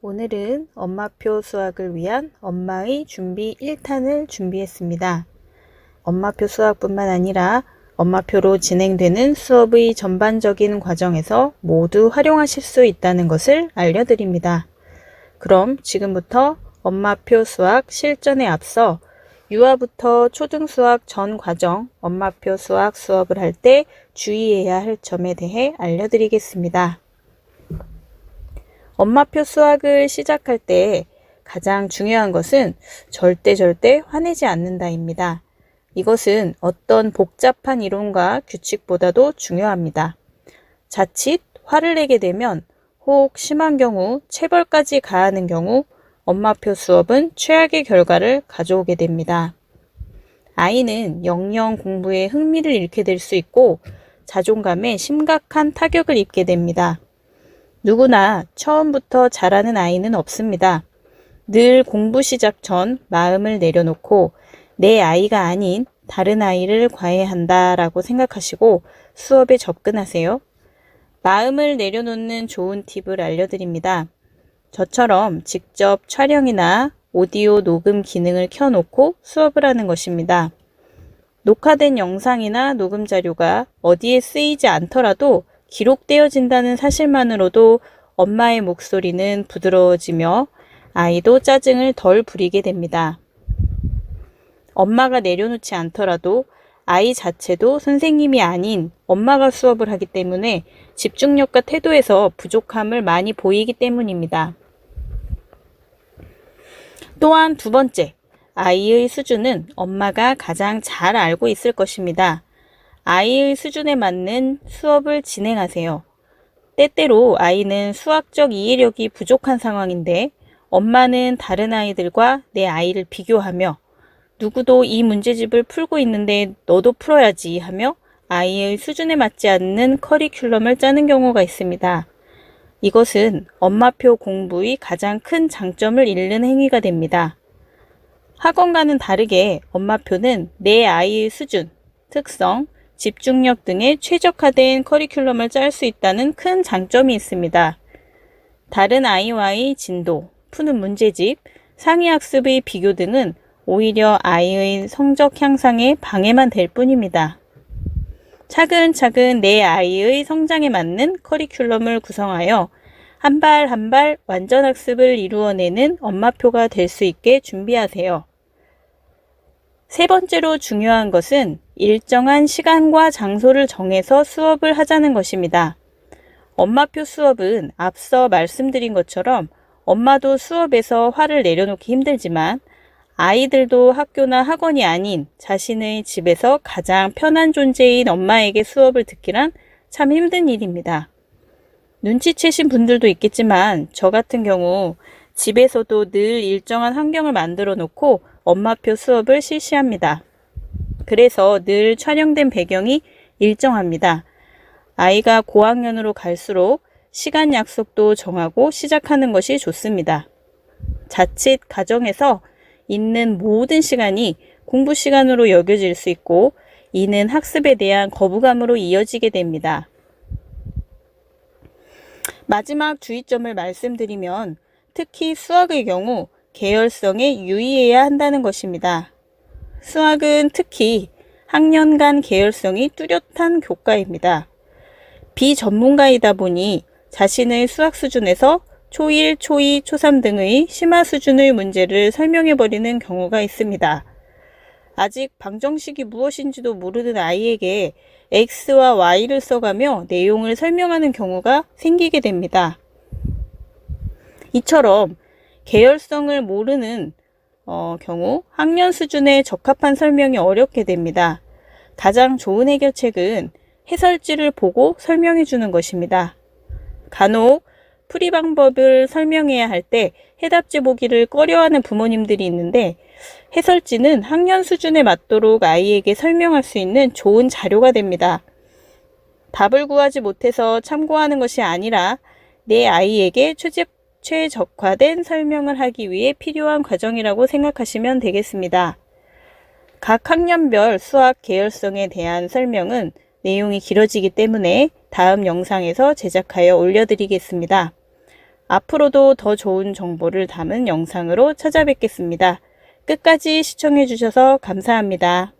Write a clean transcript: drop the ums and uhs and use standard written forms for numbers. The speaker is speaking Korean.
오늘은 엄마표 수학을 위한 엄마의 준비 1탄을 준비했습니다. 엄마표 수학뿐만 아니라 엄마표로 진행되는 수업의 전반적인 과정에서 모두 활용하실 수 있다는 것을 알려드립니다. 그럼 지금부터 엄마표 수학 실전에 앞서 유아부터 초등수학 전 과정 엄마표 수학 수업을 할 때 주의해야 할 점에 대해 알려드리겠습니다. 엄마표 수학을 시작할 때 가장 중요한 것은 절대 화내지 않는다입니다. 이것은 어떤 복잡한 이론과 규칙보다도 중요합니다. 자칫 화를 내게 되면 혹 심한 경우 체벌까지 가하는 경우 엄마표 수업은 최악의 결과를 가져오게 됩니다. 아이는 영영 공부에 흥미를 잃게 될 수 있고 자존감에 심각한 타격을 입게 됩니다. 누구나 처음부터 잘하는 아이는 없습니다. 늘 공부 시작 전 마음을 내려놓고 내 아이가 아닌 다른 아이를 과외한다라고 생각하시고 수업에 접근하세요. 마음을 내려놓는 좋은 팁을 알려드립니다. 저처럼 직접 촬영이나 오디오 녹음 기능을 켜놓고 수업을 하는 것입니다. 녹화된 영상이나 녹음 자료가 어디에 쓰이지 않더라도 기록되어진다는 사실만으로도 엄마의 목소리는 부드러워지며 아이도 짜증을 덜 부리게 됩니다. 엄마가 내려놓지 않더라도 아이 자체도 선생님이 아닌 엄마가 수업을 하기 때문에 집중력과 태도에서 부족함을 많이 보이기 때문입니다. 또한 두 번째, 아이의 수준은 엄마가 가장 잘 알고 있을 것입니다. 아이의 수준에 맞는 수업을 진행하세요. 때때로 아이는 수학적 이해력이 부족한 상황인데 엄마는 다른 아이들과 내 아이를 비교하며 누구도 이 문제집을 풀고 있는데 너도 풀어야지 하며 아이의 수준에 맞지 않는 커리큘럼을 짜는 경우가 있습니다. 이것은 엄마표 공부의 가장 큰 장점을 잃는 행위가 됩니다. 학원과는 다르게 엄마표는 내 아이의 수준, 특성, 집중력 등에 최적화된 커리큘럼을 짤 수 있다는 큰 장점이 있습니다. 다른 아이와의 진도, 푸는 문제집, 상위학습의 비교 등은 오히려 아이의 성적 향상에 방해만 될 뿐입니다. 차근차근 내 아이의 성장에 맞는 커리큘럼을 구성하여 한 발 한 발 완전 학습을 이루어내는 엄마표가 될 수 있게 준비하세요. 세 번째로 중요한 것은 일정한 시간과 장소를 정해서 수업을 하자는 것입니다. 엄마표 수업은 앞서 말씀드린 것처럼 엄마도 수업에서 화를 내려놓기 힘들지만 아이들도 학교나 학원이 아닌 자신의 집에서 가장 편한 존재인 엄마에게 수업을 듣기란 참 힘든 일입니다. 눈치채신 분들도 있겠지만 저 같은 경우 집에서도 늘 일정한 환경을 만들어 놓고 엄마표 수업을 실시합니다. 그래서 늘 촬영된 배경이 일정합니다. 아이가 고학년으로 갈수록 시간 약속도 정하고 시작하는 것이 좋습니다. 자칫 가정에서 있는 모든 시간이 공부 시간으로 여겨질 수 있고 이는 학습에 대한 거부감으로 이어지게 됩니다. 마지막 주의점을 말씀드리면 특히 수학의 경우 계열성에 유의해야 한다는 것입니다. 수학은 특히 학년 간 계열성이 뚜렷한 교과입니다. 비전문가이다 보니 자신의 수학 수준에서 초1, 초2, 초3 등의 심화 수준의 문제를 설명해버리는 경우가 있습니다. 아직 방정식이 무엇인지도 모르는 아이에게 X와 Y를 써가며 내용을 설명하는 경우가 생기게 됩니다. 이처럼 계열성을 모르는 경우 학년 수준에 적합한 설명이 어렵게 됩니다. 가장 좋은 해결책은 해설지를 보고 설명해 주는 것입니다. 간혹 풀이 방법을 설명해야 할 때 해답지 보기를 꺼려하는 부모님들이 있는데 해설지는 학년 수준에 맞도록 아이에게 설명할 수 있는 좋은 자료가 됩니다. 답을 구하지 못해서 참고하는 것이 아니라 내 아이에게 최적화된 설명을 하기 위해 필요한 과정이라고 생각하시면 되겠습니다. 각 학년별 수학 계열성에 대한 설명은 내용이 길어지기 때문에 다음 영상에서 제작하여 올려드리겠습니다. 앞으로도 더 좋은 정보를 담은 영상으로 찾아뵙겠습니다. 끝까지 시청해 주셔서 감사합니다.